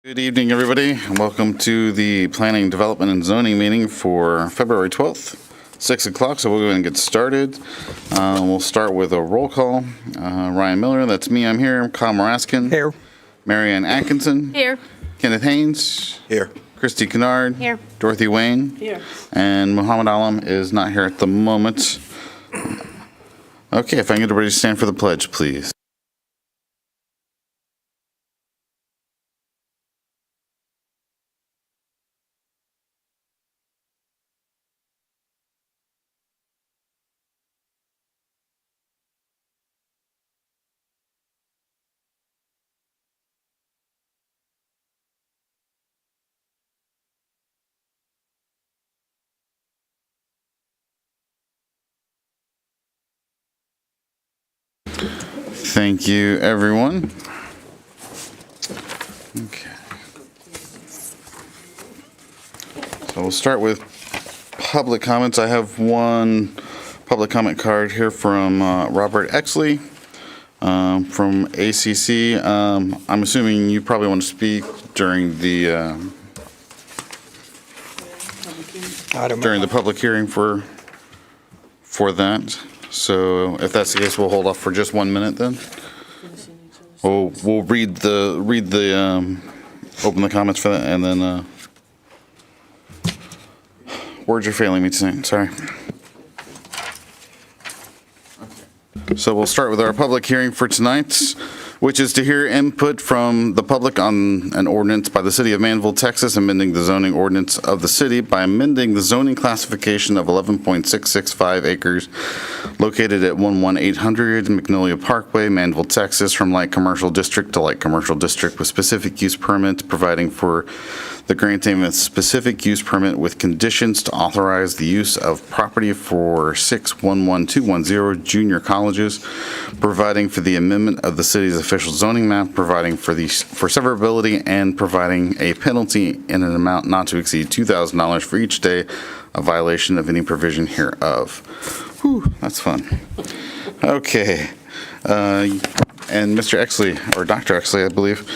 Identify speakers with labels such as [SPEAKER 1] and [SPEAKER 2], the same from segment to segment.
[SPEAKER 1] Good evening, everybody, and welcome to the Planning, Development, and Zoning meeting for February 12th, 6 o'clock. So we'll go ahead and get started. We'll start with a roll call. Ryan Miller, that's me, I'm here. Kyle Maraskin.
[SPEAKER 2] Here.
[SPEAKER 1] Marianne Atkinson.
[SPEAKER 3] Here.
[SPEAKER 1] Kenneth Haynes.
[SPEAKER 2] Here.
[SPEAKER 1] Christy Kennard.
[SPEAKER 3] Here.
[SPEAKER 1] Dorothy Wayne.
[SPEAKER 3] Here.
[SPEAKER 1] And Muhammad Alam is not here at the moment. Okay, if I can get everybody to stand for the pledge, please. Thank you, everyone. Okay. So we'll start with public comments. I have one public comment card here from Robert Exley from ACC. I'm assuming you probably want to speak during the public hearing for that. So if that's the case, we'll hold off for just 1 minute then. We'll open the comments for that, and then words are failing me tonight, sorry. So we'll start with our public hearing for tonight, which is to hear input from the public on an ordinance by the City of Manvel, Texas, amending the zoning ordinance of the city by amending the zoning classification of 11.665 acres located at 11800 Magnolia Parkway, Manvel, Texas, from light commercial district to light commercial district with specific use permit, providing for the granting of a specific use permit with conditions to authorize the use of property for 611210 junior colleges, providing for the amendment of the city's official zoning map, providing for severability, and providing a penalty in an amount not to exceed $2,000 for each day of violation of any provision hereof. Whew, that's fun. Okay. And Mr. Exley, or Dr. Exley, I believe,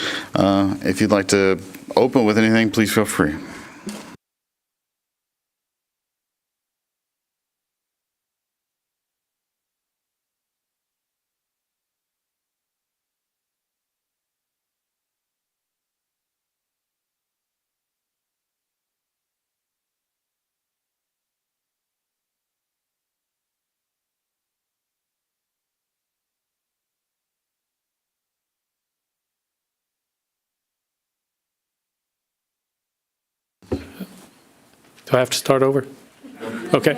[SPEAKER 1] if you'd like to open with anything, please feel free.
[SPEAKER 4] Do I have to start over? Okay.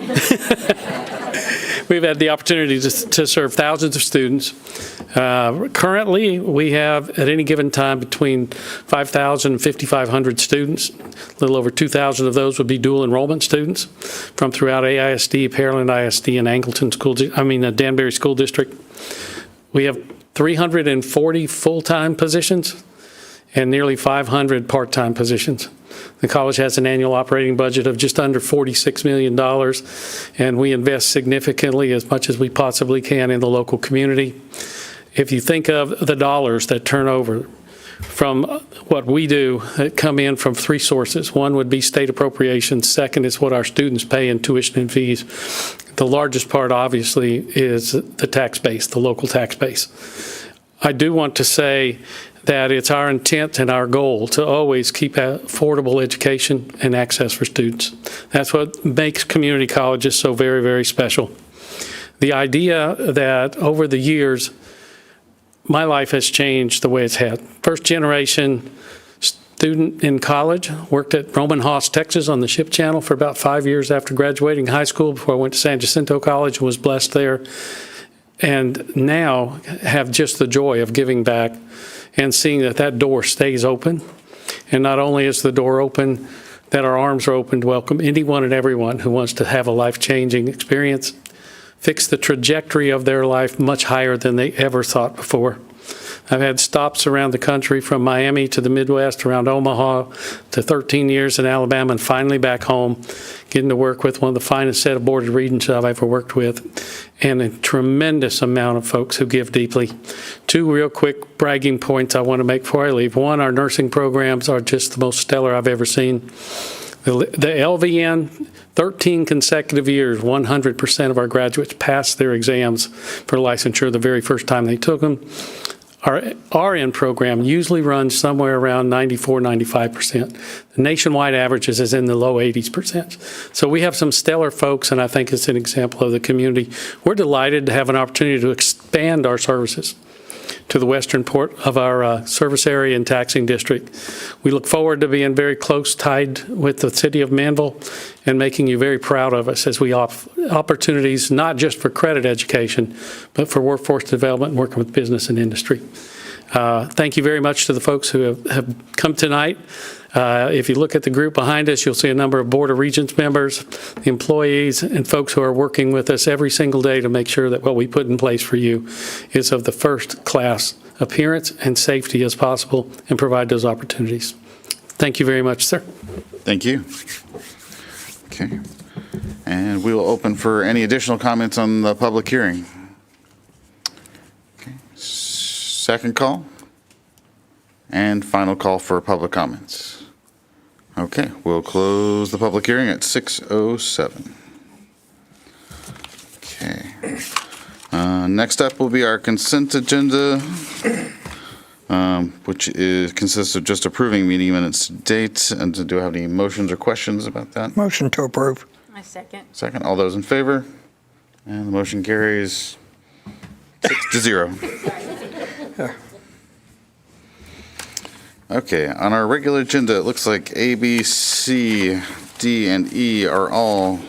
[SPEAKER 4] We've had the opportunity to serve thousands of students. Currently, we have at any given time between 5,000 and 5,500 students. A little over 2,000 of those would be dual enrollment students from throughout AISD, Pearland ISD, and Danbury School District. We have 340 full-time positions and nearly 500 part-time positions. The college has an annual operating budget of just under $46 million, and we invest significantly, as much as we possibly can, in the local community. If you think of the dollars that turn over from what we do, that come in from three sources. One would be state appropriations. Second is what our students pay in tuition and fees. The largest part, obviously, is the tax base, the local tax base. I do want to say that it's our intent and our goal to always keep affordable education and access for students. That's what makes community colleges so very, very special. The idea that over the years, my life has changed the way it's had. First generation student in college, worked at Roman Haas, Texas on the ship channel for about 5 years after graduating high school before I went to San Jacinto College and was blessed there. And now have just the joy of giving back and seeing that door stays open. And not only is the door open, that our arms are open to welcome anyone and everyone who wants to have a life-changing experience, fix the trajectory of their life much higher than they ever thought before. I've had stops around the country from Miami to the Midwest, around Omaha, to 13 years in Alabama, and finally back home, getting to work with one of the finest set of Board of Regents I've ever worked with, and a tremendous amount of folks who give deeply. Two real quick bragging points I want to make before I leave. One, our nursing programs are just the most stellar I've ever seen. The LVN, 13 consecutive years, 100% of our graduates passed their exams for licensure the very first time they took them. Our RN program usually runs somewhere around 94, 95%. The nationwide averages is in the low 80%. So we have some stellar folks, and I think it's an example of the community. We're delighted to have an opportunity to expand our services to the western port of our service area and taxing district. We look forward to being very close tied with the city of Manvel and making you very proud of us as we offer opportunities not just for credit education, but for workforce development and working with business and industry. Thank you very much to the folks who have come tonight. If you look at the group behind us, you'll see a number of Board of Regents members, the employees, and folks who are working with us every single day to make sure that what we put in place for you is of the first class appearance and safety as possible and provide those opportunities. Thank you very much, sir.
[SPEAKER 1] Thank you. Okay. And we will open for any additional comments on the public hearing. Okay. Second call and final call for public comments. Okay, we'll close the public hearing at 6:07. Okay. Next up will be our consent agenda, which consists of just approving meeting minutes to date. And do I have any motions or questions about that?
[SPEAKER 2] Motion to approve.
[SPEAKER 3] I second.
[SPEAKER 1] Second, all those in favor? And the motion carries 6-0. Okay, on our regular agenda, it looks like A, B, C, D, and E are all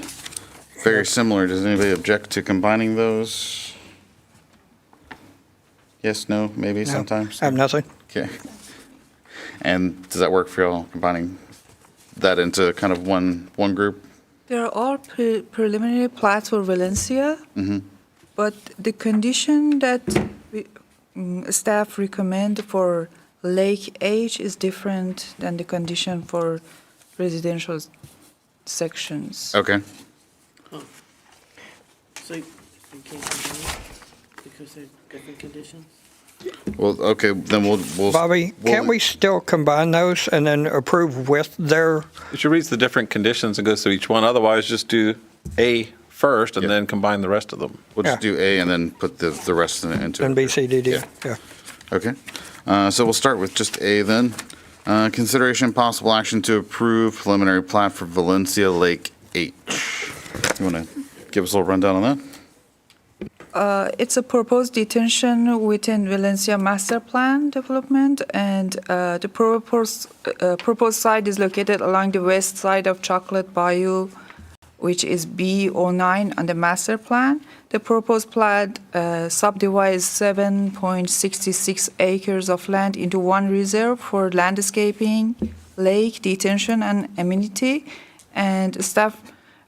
[SPEAKER 1] very similar. Does anybody object to combining those? Yes, no, maybe,
[SPEAKER 2] No,
[SPEAKER 1] sometimes?
[SPEAKER 2] I have nothing.
[SPEAKER 1] Okay. And does that work for y'all, combining that into kind of one group?
[SPEAKER 5] They're all preliminary plats for Valencia, but the condition that staff recommend for Lake H is different than the condition for residential sections.
[SPEAKER 1] Okay.
[SPEAKER 6] So you can't combine it because they're different conditions?
[SPEAKER 1] Well, okay, then we'll.
[SPEAKER 2] Bobby, can't we still combine those and then approve with their,
[SPEAKER 7] You should read the different conditions and go through each one. Otherwise, just do A first and
[SPEAKER 1] Yep.
[SPEAKER 7] then combine the rest of them.
[SPEAKER 1] We'll just
[SPEAKER 2] Yeah.
[SPEAKER 1] do A and then put the rest into.
[SPEAKER 2] and B, C, D, D?
[SPEAKER 1] Yeah.
[SPEAKER 2] Yeah.
[SPEAKER 1] Okay. So we'll start with just A then. Consideration possible action to approve preliminary plat for Valencia Lake H. You want to give us a little rundown on that?
[SPEAKER 5] It's a proposed detention within Valencia master plan development, and the proposed site is located along the west side of Chocolate Bayou, which is B09 on the master plan. The proposed plat subdivides 7.66 acres of land into one reserve for landscaping, lake, detention, and amenity. And staff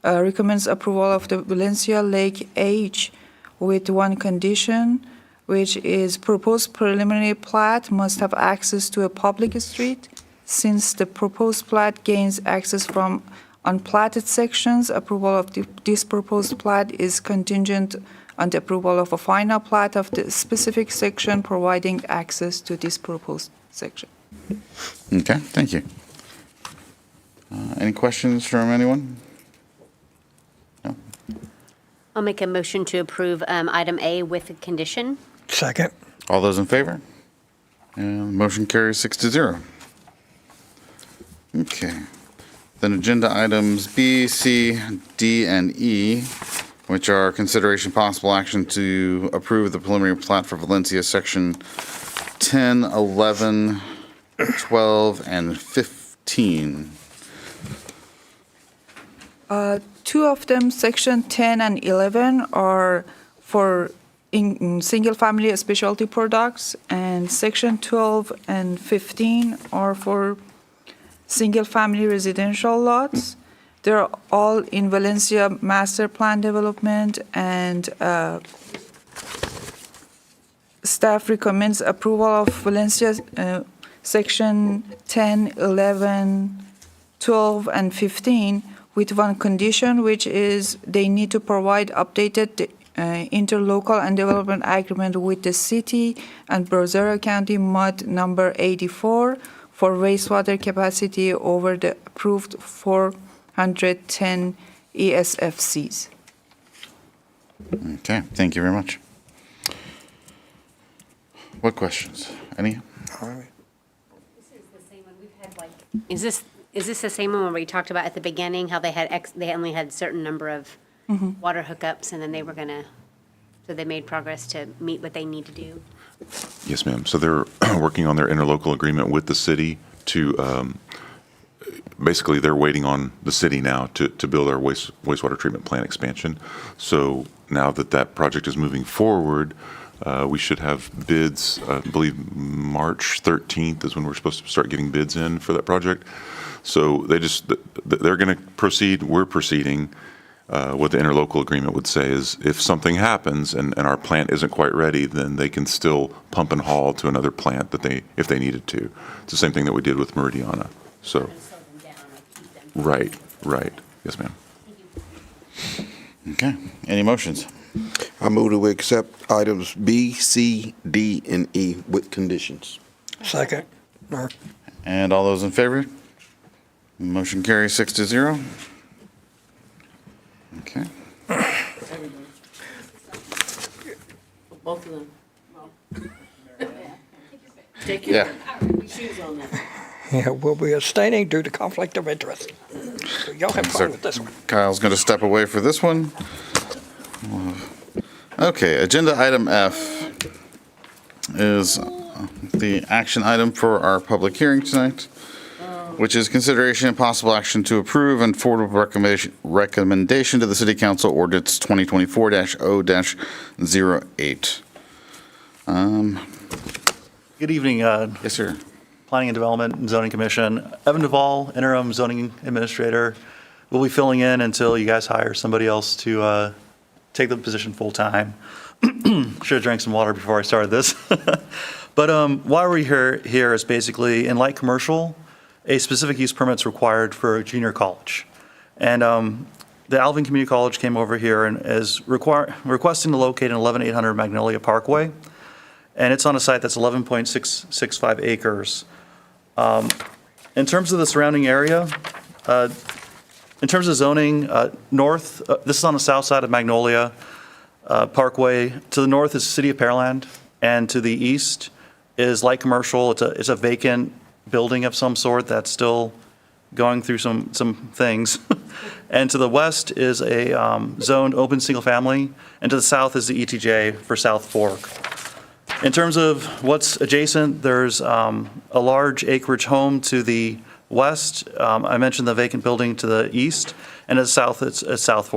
[SPEAKER 5] recommends approval of the Valencia Lake H with one condition, which is proposed preliminary plat must have access to a public street. Since the proposed plat gains access from unplatted sections, approval of this proposed plat is contingent on the approval of a final plat of the specific section providing access to this proposed section.
[SPEAKER 1] Okay, thank you. Any questions from anyone? No?
[SPEAKER 3] I'll make a motion to approve item A with a condition.
[SPEAKER 2] Second.
[SPEAKER 1] All those in favor? And motion carries 6-0. Okay. Then agenda items B, C, D, and E, which are consideration possible action to approve the preliminary plat for Valencia Section 10, 11, 12, and 15.
[SPEAKER 5] Two of them, Section 10 and 11, are for single-family specialty products, and Section 12 and 15 are for single-family residential lots. They're all in Valencia master plan development, and staff recommends approval of Valencia Section 10, 11, 12, and 15 with one condition, which is they need to provide updated interlocal and development agreement with the city and Brownsville County MUD number 84 for wastewater capacity over the approved 410 ESFCs.
[SPEAKER 1] Okay, thank you very much. What questions? Any?
[SPEAKER 3] Is this the same one where we talked about at the beginning, how they had they only had a certain number of water hookups, and then they were gonna, so they made progress to meet what they need to do?
[SPEAKER 8] Yes, ma'am. So they're working on their interlocal agreement with the city to, basically, they're waiting on the city now to build our wastewater treatment plant expansion. So now that that project is moving forward, we should have bids, I believe March 13th is when we're supposed to start getting bids in for that project. So they're going to proceed, we're proceeding. What the interlocal agreement would say is if something happens and our plant isn't quite ready, then they can still pump and haul to another plant if they needed to. It's the same thing that we did with Meridiana. So, right. Yes, ma'am.
[SPEAKER 1] Okay, any motions?
[SPEAKER 9] I move that we accept items B, C, D, and E with conditions.
[SPEAKER 2] Second. Mark.
[SPEAKER 1] And all those in favor? Motion carries 6-0. Okay.
[SPEAKER 6] Both of them. Take your
[SPEAKER 1] Yeah.
[SPEAKER 6] shoes on that.
[SPEAKER 2] Yeah, we'll be abstaining due to conflict of interest. So y'all have
[SPEAKER 1] So
[SPEAKER 2] fun with this one.
[SPEAKER 1] Kyle's going to step away for this one. Okay, agenda item F is the action item for our public hearing tonight, which is consideration and possible action to approve and forward recommendation to the City Council ordinance 2024-0-08.
[SPEAKER 10] Good evening,
[SPEAKER 1] Yes, sir.
[SPEAKER 10] Planning and Development and Zoning Commission. Evan Duvall, interim zoning administrator, will be filling in until you guys hire somebody else to take the position full-time. Should have drank some water before I started this. But why we're here is basically, in light commercial, a specific use permit's required for a junior college. And the Alvin Community College came over here and is requesting to locate an 11800 Magnolia Parkway. And it's on a site that's 11.665 acres. In terms of the surrounding area, in terms of zoning, north, this is on the south side of Magnolia Parkway. To the north is the City of Pearland, and to the east is light commercial. It's a vacant building of some sort that's still going through some things. And to the west is a zoned open single family, and to the south is the ETJ for South Fork. In terms of what's adjacent, there's a large acreage home to the west. I mentioned the vacant building to the east, and to the south, it's South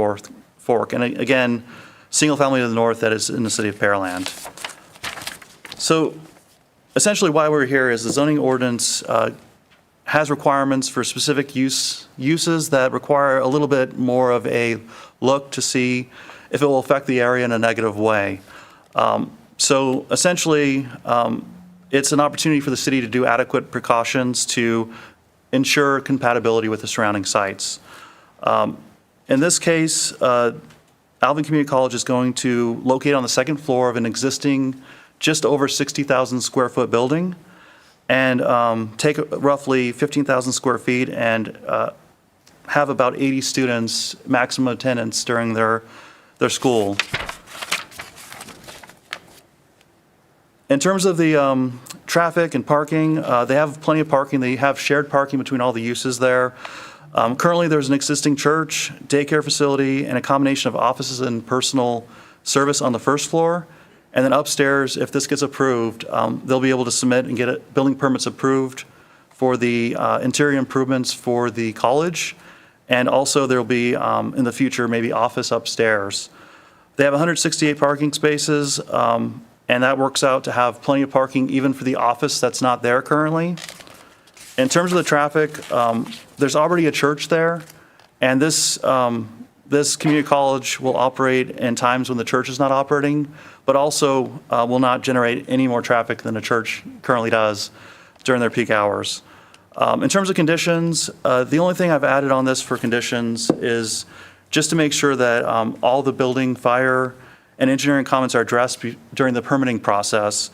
[SPEAKER 10] Fork. And again, single family to the north that is in the City of Pearland. So essentially why we're here is the zoning ordinance has requirements for specific uses that require a little bit more of a look to see if it will affect the area in a negative way. So essentially, it's an opportunity for the city to do adequate precautions to ensure compatibility with the surrounding sites. In this case, Alvin Community College is going to locate on the second floor of an existing just over 60,000 square foot building and take roughly 15,000 square feet and have about 80 students maximum attendance during their school. In terms of the traffic and parking, they have plenty of parking. They have shared parking between all the uses there. Currently, there's an existing church, daycare facility, and a combination of offices and personal service on the first floor. And then upstairs, if this gets approved, they'll be able to submit and get building permits approved for the interior improvements for the college. And also, there'll be, in the future, maybe office upstairs. They have 168 parking spaces, and that works out to have plenty of parking even for the office that's not there currently. In terms of the traffic, there's already a church there, and this this community college will operate in times when the church is not operating, but also will not generate any more traffic than a church currently does during their peak hours. In terms of conditions, the only thing I've added on this for conditions is just to make sure that all the building, fire, and engineering comments are addressed during the permitting process.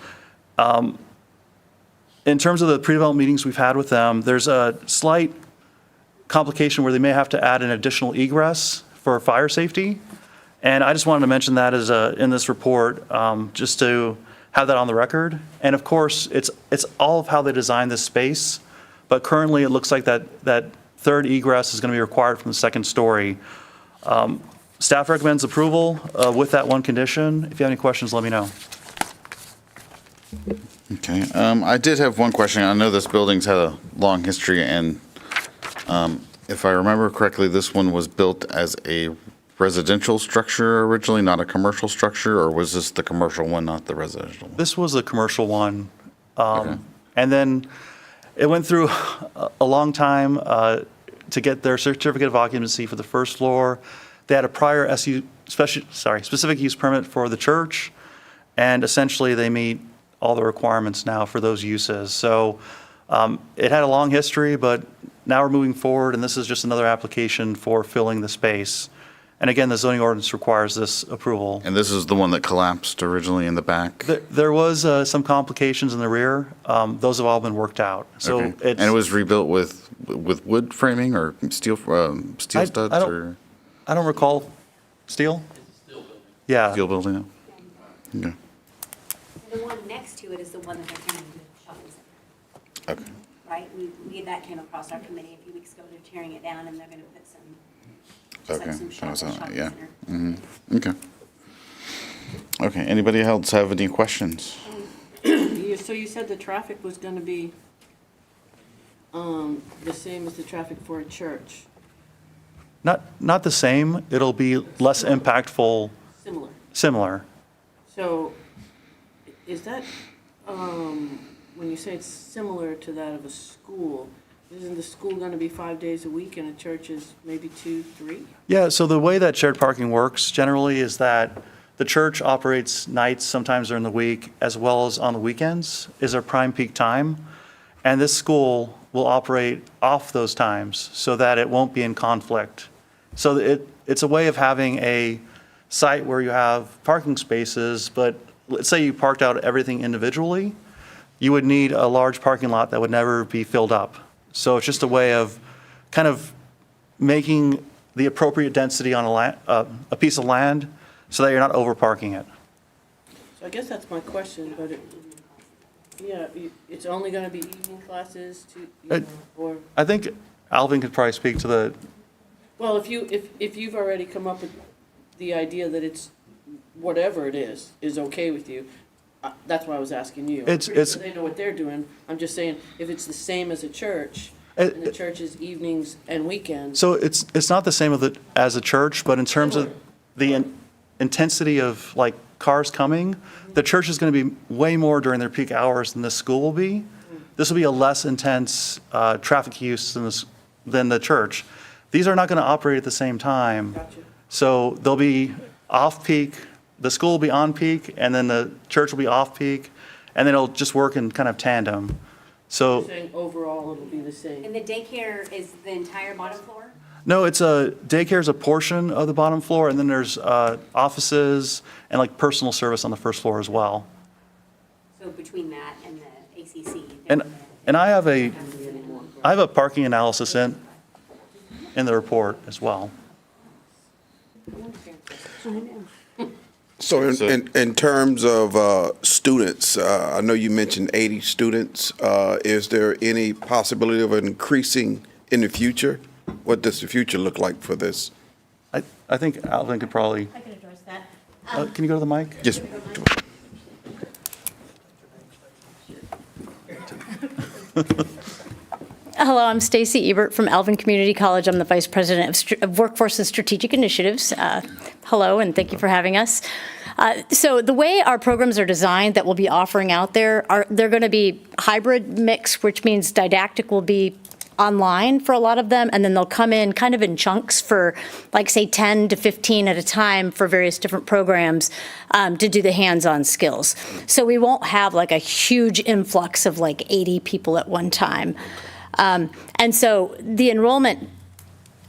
[SPEAKER 10] In terms of the pre-development meetings we've had with them, there's a slight complication where they may have to add an additional egress for fire safety. And I just wanted to mention that as in this report, just to have that on the record. And of course, it's all of how they design this space. But currently, it looks like that third egress is going to be required from the second story. Staff recommends approval with that one condition. If you have any questions, let me know.
[SPEAKER 1] Okay, I did have one question. I know this building's had a long history, and if I remember correctly, this one was built as a residential structure originally, not a commercial structure, or was this the commercial one, not the residential one?
[SPEAKER 10] This was the commercial one.
[SPEAKER 1] Okay.
[SPEAKER 10] And then it went through a long time to get their certificate of occupancy for the first floor. They had a prior specific use permit for the church, and essentially they meet all the requirements now for those uses. So it had a long history, but now we're moving forward, and this is just another application for filling the space. And again, the zoning ordinance requires this approval.
[SPEAKER 1] And this is the one that collapsed originally in the back?
[SPEAKER 10] There was some complications in the rear. Those have all been worked out. So
[SPEAKER 1] Okay. And it was rebuilt with wood framing or steel studs or
[SPEAKER 10] I don't recall. Steel? Yeah.
[SPEAKER 1] steel building? Okay.
[SPEAKER 3] The one next to it is the one that they're turning into a shopping center,
[SPEAKER 1] Okay.
[SPEAKER 3] right? That came across our committee a few weeks ago. They're tearing it down and they're going to put some, just like
[SPEAKER 1] Okay.
[SPEAKER 3] some
[SPEAKER 1] That was
[SPEAKER 3] shopping
[SPEAKER 1] yeah.
[SPEAKER 3] center.
[SPEAKER 1] Okay. Okay. Anybody else have any questions?
[SPEAKER 6] So you said the traffic was gonna be, the same as the traffic for a church,
[SPEAKER 10] Not the same. It'll be less impactful,
[SPEAKER 6] similar.
[SPEAKER 10] similar.
[SPEAKER 6] So is that, when you say it's similar to that of a school, isn't the school gonna be 5 days a week and a church is maybe 2, 3?
[SPEAKER 10] Yeah, so the way that shared parking works generally is that the church operates nights, sometimes during the week, as well as on the weekends is our prime peak time. And this school will operate off those times so that it won't be in conflict. So it's a way of having a site where you have parking spaces, but let's say you parked out everything individually, you would need a large parking lot that would never be filled up. So it's just a way of kind of making the appropriate density on a piece of land so that you're not over parking it.
[SPEAKER 6] So I guess that's my question, but it's only gonna be evening classes or,
[SPEAKER 10] I think Alvin could probably speak to the,
[SPEAKER 6] well, if you've already come up with the idea that it's, whatever it is okay with you, that's why I was asking you. I'm
[SPEAKER 10] It's-
[SPEAKER 6] pretty sure they know what they're doing. I'm just saying, if it's the same as a church, and the church is evenings and weekends.
[SPEAKER 10] so it's not the same as a church, but in terms of the intensity of like cars coming, the church is going to be way more during their peak hours than the school will be. This will be a less intense traffic use than the church. These are not going to operate at the same time.
[SPEAKER 6] Gotcha.
[SPEAKER 10] So they'll be off-peak, the school will be on-peak, and then the church will be off-peak, and then it'll just work in kind of tandem.
[SPEAKER 6] You're
[SPEAKER 10] So,
[SPEAKER 6] saying overall it'll be the same.
[SPEAKER 3] And the daycare is the entire bottom floor?
[SPEAKER 10] no, daycare is a portion of the bottom floor, and then there's offices and like personal service on the first floor as well.
[SPEAKER 3] So between that and the ACC?
[SPEAKER 10] And I have a parking analysis in the report as well.
[SPEAKER 9] So in terms of students, I know you mentioned 80 students. Is there any possibility of increasing in the future? What does the future look like for this?
[SPEAKER 10] I think Alvin could probably,
[SPEAKER 3] I can address that.
[SPEAKER 10] can you go to the mic?
[SPEAKER 9] Just
[SPEAKER 11] Hello, I'm Stacy Ebert from Alvin Community College. I'm the Vice President of Workforce and Strategic Initiatives. Hello, and thank you for having us. So the way our programs are designed that we'll be offering out there, they're going to be hybrid mix, which means didactic will be online for a lot of them, and then they'll come in kind of in chunks for, like, say, 10 to 15 at a time for various different programs to do the hands-on skills. So we won't have like a huge influx of like 80 people at one time. And so the enrollment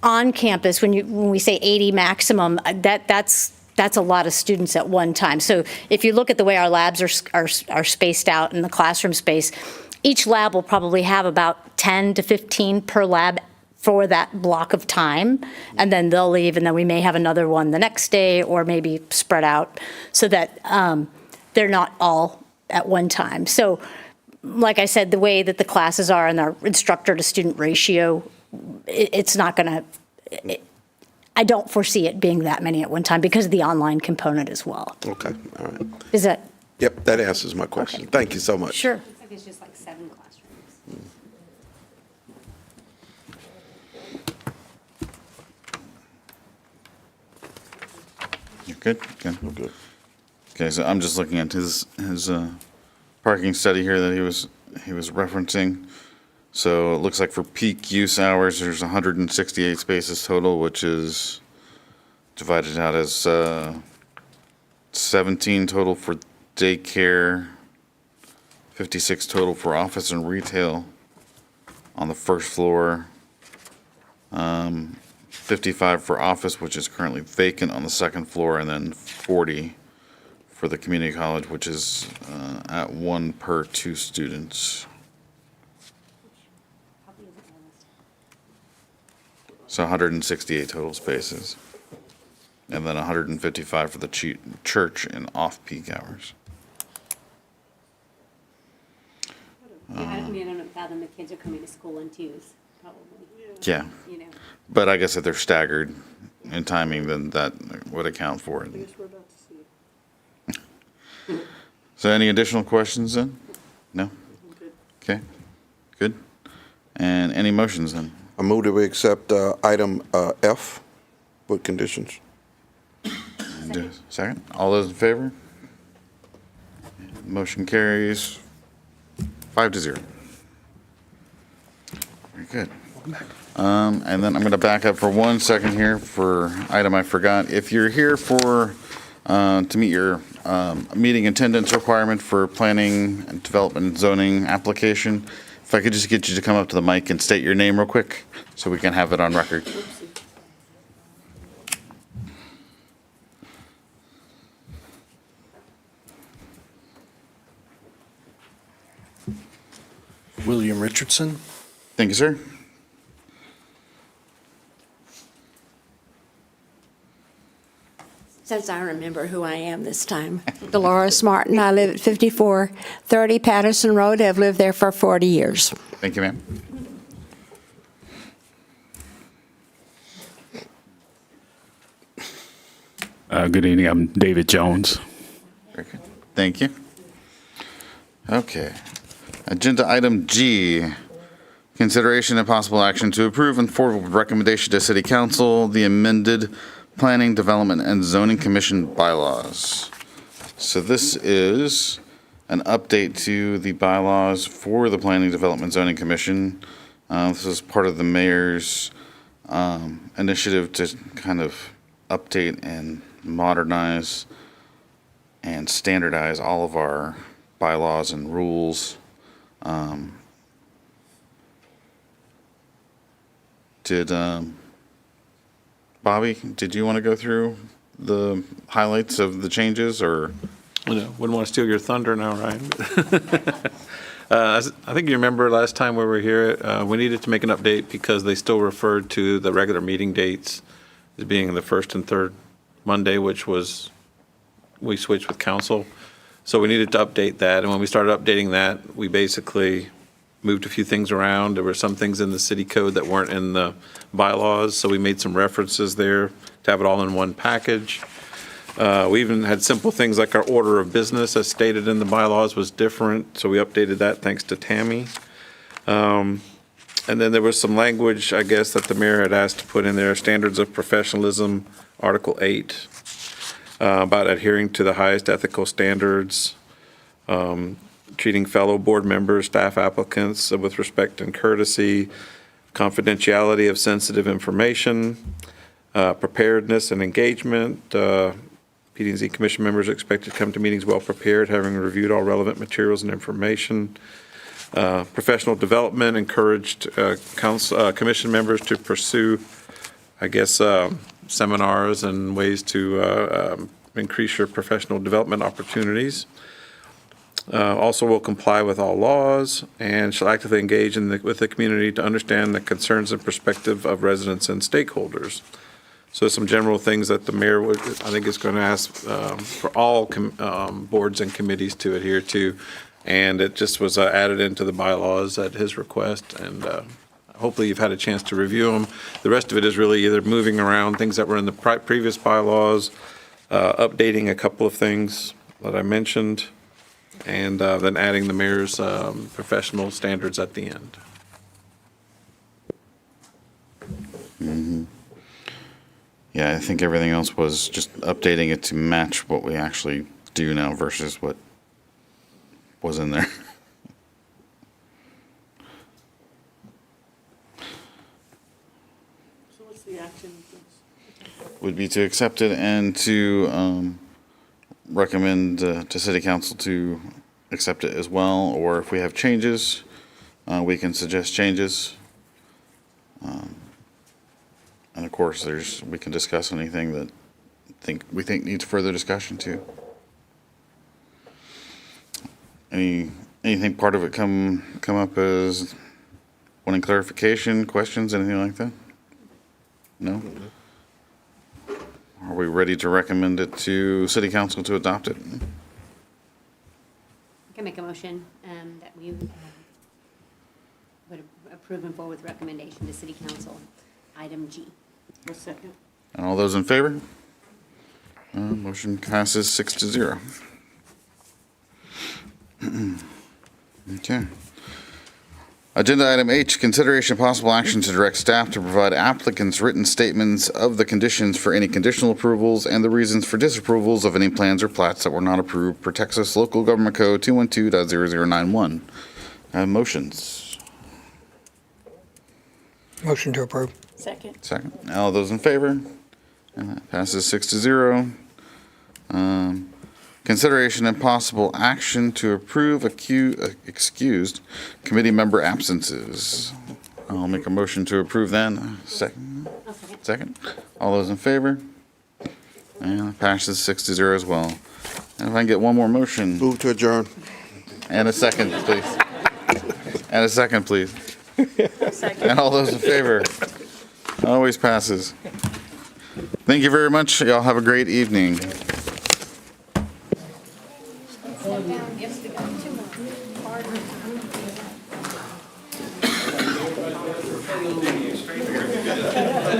[SPEAKER 11] on campus, when we say 80 maximum, that's a lot of students at one time. So if you look at the way our labs are spaced out in the classroom space, each lab will probably have about 10 to 15 per lab for that block of time, and then they'll leave, and then we may have another one the next day, or maybe spread out so that they're not all at one time. So like I said, the way that the classes are and our instructor to student ratio, it's not going to, I don't foresee it being that many at one time because of the online component as well.
[SPEAKER 9] Okay, all right.
[SPEAKER 11] Is that?
[SPEAKER 9] Yep, that answers my question.
[SPEAKER 11] Okay.
[SPEAKER 9] Thank you so much.
[SPEAKER 11] Sure.
[SPEAKER 3] Looks like it's just like 7 classrooms.
[SPEAKER 1] You're good? Good.
[SPEAKER 9] I'm good.
[SPEAKER 1] Okay, so I'm just looking at his parking study here that he was referencing. So it looks like for peak use hours, there's 168 spaces total, which is divided out as 17 total for daycare, 56 total for office and retail on the first floor, 55 for office, which is currently vacant on the second floor, and then 40 for the community college, which is at 1 per 2 students. So 168 total spaces. And then 155 for the church in off-peak hours.
[SPEAKER 3] I mean, I don't fathom the kids are coming to school on twos, probably.
[SPEAKER 1] Yeah.
[SPEAKER 3] You know.
[SPEAKER 1] But I guess if they're staggered in timing, then that would account for it.
[SPEAKER 6] I guess we're about to see it.
[SPEAKER 1] So any additional questions then? No?
[SPEAKER 6] Good.
[SPEAKER 1] Okay, good. And any motions then?
[SPEAKER 9] I move that we accept item F with conditions.
[SPEAKER 1] And, second, all those in favor? Motion carries 5-0. Very good. And then I'm going to back up for 1 second here for item I forgot. If you're here for, to meet your meeting attendance requirement for planning and development and zoning application, if I could just get you to come up to the mic and state your name real quick so we can have it on record.
[SPEAKER 12] William Richardson.
[SPEAKER 1] Thank you, sir.
[SPEAKER 13] Since I remember who I am this time. Dolores Martin, I live at 5430 Patterson Road. I've lived there for 40 years.
[SPEAKER 1] Thank you, ma'am.
[SPEAKER 14] Good evening, I'm David Jones.
[SPEAKER 1] Very good. Thank you. Okay. Agenda item G, consideration and possible action to approve and forward with recommendation to City Council the amended Planning, Development, and Zoning Commission bylaws. So this is an update to the bylaws for the Planning, Development, Zoning Commission. This is part of the mayor's initiative to kind of update and modernize and standardize all of our bylaws and rules. Bobby, did you want to go through the highlights of the changes, or?
[SPEAKER 7] Wouldn't want to steal your thunder now, Ryan. I think you remember last time we were here, we needed to make an update because they still referred to the regular meeting dates as being the first and third Monday, which was, we switched with council. So we needed to update that. And when we started updating that, we basically moved a few things around. There were some things in the city code that weren't in the bylaws, so we made some references there to have it all in one package. We even had simple things like our order of business as stated in the bylaws was different, so we updated that thanks to Tammy. And then there was some language, I guess, that the mayor had asked to put in there, standards of professionalism, Article 8, about adhering to the highest ethical standards, treating fellow board members, staff applicants with respect and courtesy, confidentiality of sensitive information, preparedness and engagement. PD&Z Commission members are expected to come to meetings well prepared, having reviewed all relevant materials and information. Professional development, encouraged commission members to pursue, I guess, seminars and ways to increase your professional development opportunities. Also will comply with all laws and shall actively engage with the community to understand the concerns and perspective of residents and stakeholders. So some general things that the mayor would, I think, is going to ask for all boards and committees to adhere to. And it just was added into the bylaws at his request. And hopefully you've had a chance to review them. The rest of it is really either moving around things that were in the previous bylaws, updating a couple of things that I mentioned, and then adding the mayor's professional standards at the end.
[SPEAKER 1] Yeah, I think everything else was just updating it to match what we actually do now versus what was in there.
[SPEAKER 6] So what's the action?
[SPEAKER 1] Would be to accept it and to recommend to City Council to accept it as well, or if we have changes, we can suggest changes. And of course, we can discuss anything that we think needs further discussion too. Anything part of it come up as wanting clarification, questions, anything like that? No? Are we ready to recommend it to City Council to adopt it?
[SPEAKER 3] I can make a motion that we would approve and forward with recommendation to City Council, item G.
[SPEAKER 6] A second.
[SPEAKER 1] And all those in favor? Motion passes 6-0. Okay. Agenda item H, consideration of possible action to direct staff to provide applicants written statements of the conditions for any conditional approvals and the reasons for disapprovals of any plans or plats that were not approved per Texas Local Government Code 212.0091. Motions.
[SPEAKER 2] Motion to approve.
[SPEAKER 6] Second.
[SPEAKER 1] Second. All those in favor? And that passes 6-0. Consideration and possible action to approve excused committee member absences. I'll make a motion to approve then. Second. Second. All those in favor? And it passes 6-0 as well. And if I can get one more motion.
[SPEAKER 9] Move to adjourn.
[SPEAKER 1] And a second, please. And a second, please. And all those in favor? Always passes. Thank you very much. Y'all have a great evening.